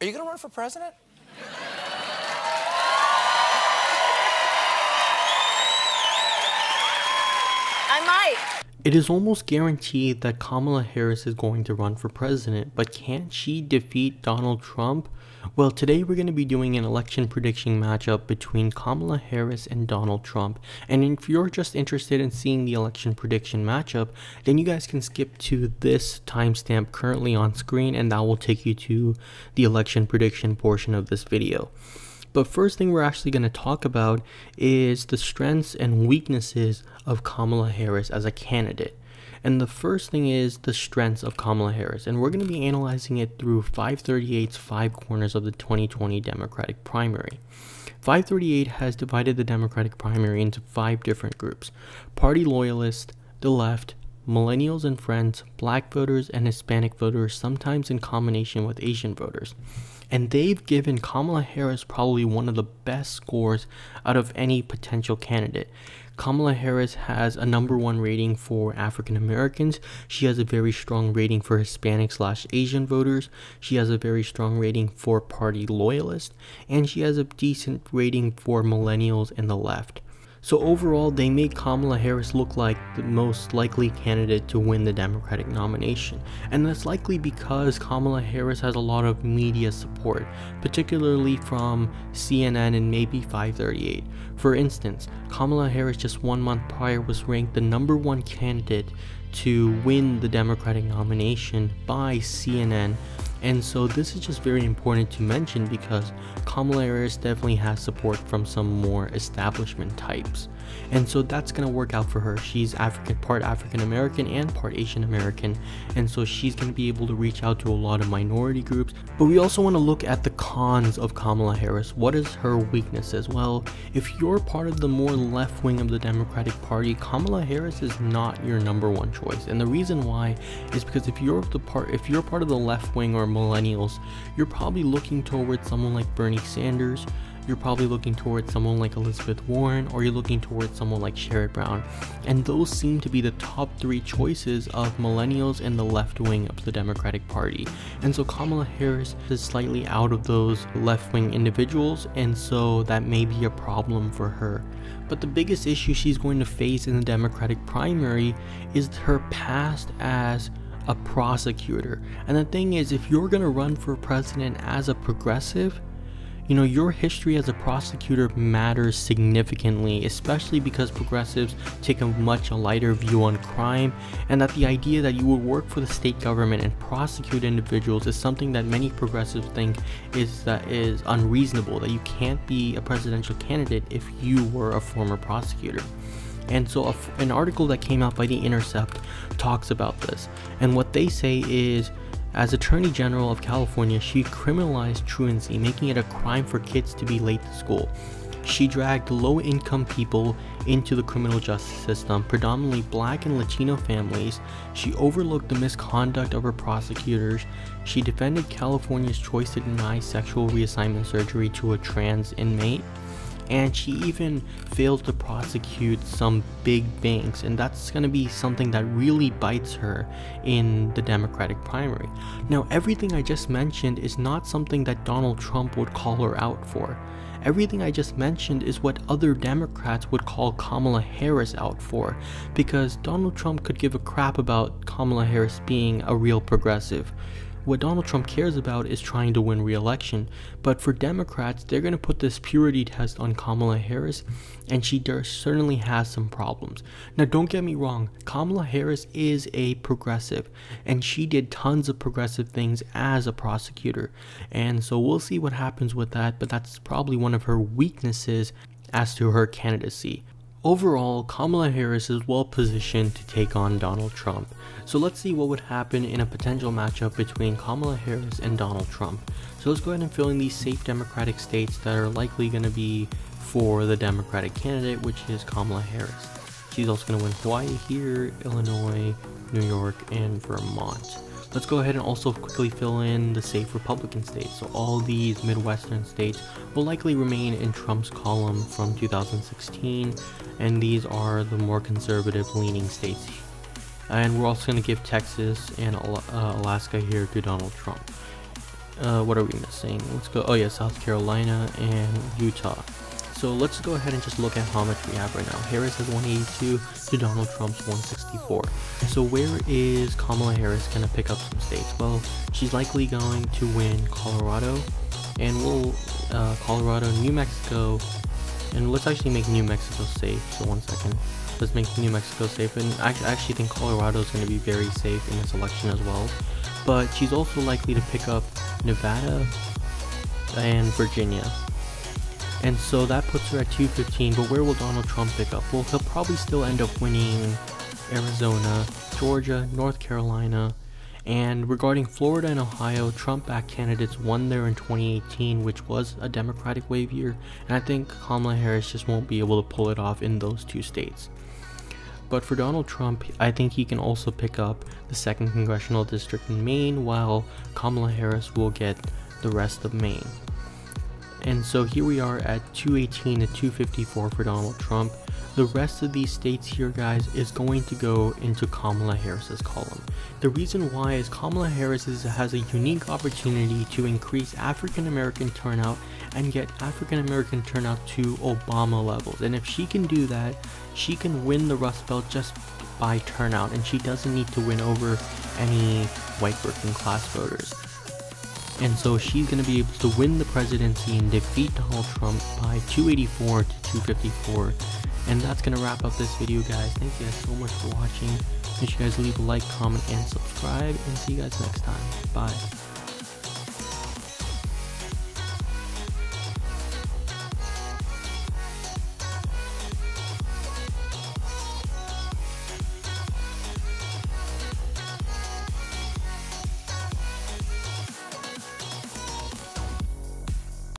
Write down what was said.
Are you gonna run for president? I might. It is almost guaranteed that Kamala Harris is going to run for president, but can she defeat Donald Trump? Well, today we're going to be doing an election prediction matchup between Kamala Harris and Donald Trump. And if you're just interested in seeing the election prediction matchup, then you guys can skip to this timestamp currently on screen, and that will take you to the election prediction portion of this video. But first thing we're actually going to talk about is the strengths and weaknesses of Kamala Harris as a candidate. And the first thing is the strengths of Kamala Harris. And we're going to be analyzing it through 538's 5 corners of the 2020 Democratic primary. 538 has divided the Democratic primary into 5 different groups: party loyalists, the left, millennials and friends, black voters, and Hispanic voters, sometimes in combination with Asian voters. And they've given Kamala Harris probably one of the best scores out of any potential candidate. Kamala Harris has a #1 rating for African Americans. She has a very strong rating for Hispanic/Asian voters. She has a very strong rating for party loyalists. And she has a decent rating for millennials and the left. So overall, they make Kamala Harris look like the most likely candidate to win the Democratic nomination. And that's likely because Kamala Harris has a lot of media support, particularly from CNN and maybe 538. For instance, Kamala Harris just 1 month prior was ranked the #1 candidate to win the Democratic nomination by CNN. And so this is just very important to mention because Kamala Harris definitely has support from some more establishment types. And so that's going to work out for her. She's part African American and part Asian American. And so she's going to be able to reach out to a lot of minority groups. But we also want to look at the cons of Kamala Harris. What is her weaknesses? Well, if you're part of the more left wing of the Democratic Party, Kamala Harris is not your #1 choice. And the reason why is because if you're part of the left wing or millennials, you're probably looking towards someone like Bernie Sanders, you're probably looking towards someone like Elizabeth Warren, or you're looking towards someone like Sherrod Brown. And those seem to be the top 3 choices of millennials and the left wing of the Democratic Party. And so Kamala Harris is slightly out of those left wing individuals, and so that may be a problem for her. But the biggest issue she's going to face in the Democratic primary is her past as a prosecutor. And the thing is, if you're going to run for president as a progressive, you know, your history as a prosecutor matters significantly, especially because progressives take a much lighter view on crime, and that the idea that you would work for the state government and prosecute individuals is something that many progressives think is unreasonable, that you can't be a presidential candidate if you were a former prosecutor. And so an article that came out by The Intercept talks about this, and what they say is, as Attorney General of California, she criminalized truancy, making it a crime for kids to be late to school. She dragged low-income people into the criminal justice system, predominantly black and Latino families. She overlooked the misconduct of her prosecutors. She defended California's choice to deny sexual reassignment surgery to a trans inmate. And she even failed to prosecute some big banks, and that's going to be something that really bites her in the Democratic primary. Now, everything I just mentioned is not something that Donald Trump would call her out for. Everything I just mentioned is what other Democrats would call Kamala Harris out for, because Donald Trump could give a crap about Kamala Harris being a real progressive. What Donald Trump cares about is trying to win re-election, but for Democrats, they're going to put this purity test on Kamala Harris, and she certainly has some problems. Now, don't get me wrong, Kamala Harris is a progressive, and she did tons of progressive things as a prosecutor, and so we'll see what happens with that, but that's probably one of her weaknesses as to her candidacy. Overall, Kamala Harris is well positioned to take on Donald Trump. So let's see what would happen in a potential matchup between Kamala Harris and Donald Trump. So let's go ahead and fill in these safe Democratic states that are likely going to be for the Democratic candidate, which is Kamala Harris. She's also going to win Hawaii here, Illinois, New York, and Vermont. Let's go ahead and also quickly fill in the safe Republican states. So all these Midwestern states will likely remain in Trump's column from 2016, and these are the more conservative leaning states. And we're also going to give Texas and Alaska here to Donald Trump. what are we missing? Let's go. Oh yeah, South Carolina and Utah. So let's go ahead and just look at how much we have right now. Harris has 182 to Donald Trump's 164. So where is Kamala Harris going to pick up some states? Well, she's likely going to win Colorado, and Colorado, New Mexico, and let's actually make New Mexico safe. So 1 second. Let's make New Mexico safe, and I actually think Colorado is going to be very safe in this election as well. But she's also likely to pick up Nevada and Virginia. And so that puts her at 215, but where will Donald Trump pick up? Well, he'll probably still end up winning Arizona, Georgia, North Carolina, and regarding Florida and Ohio, Trump-backed candidates won there in 2018, which was a Democratic wave year, and I think Kamala Harris just won't be able to pull it off in those two states. But for Donald Trump, I think he can also pick up the 2nd Congressional District in Maine, while Kamala Harris will get the rest of Maine. And so here we are at 218 to 254 for Donald Trump. The rest of these states here, guys, is going to go into Kamala Harris's column. The reason why is Kamala Harris has a unique opportunity to increase African American turnout and get African American turnout to Obama levels. And if she can do that, she can win the Rust Belt just by turnout, and she doesn't need to win over any white working class voters. And so she's going to be able to win the presidency and defeat Donald Trump by 284 to 254. And that's going to wrap up this video, guys. Thank you guys so much for watching. Make sure you guys leave a like, comment, and subscribe. And see you guys next time. Bye.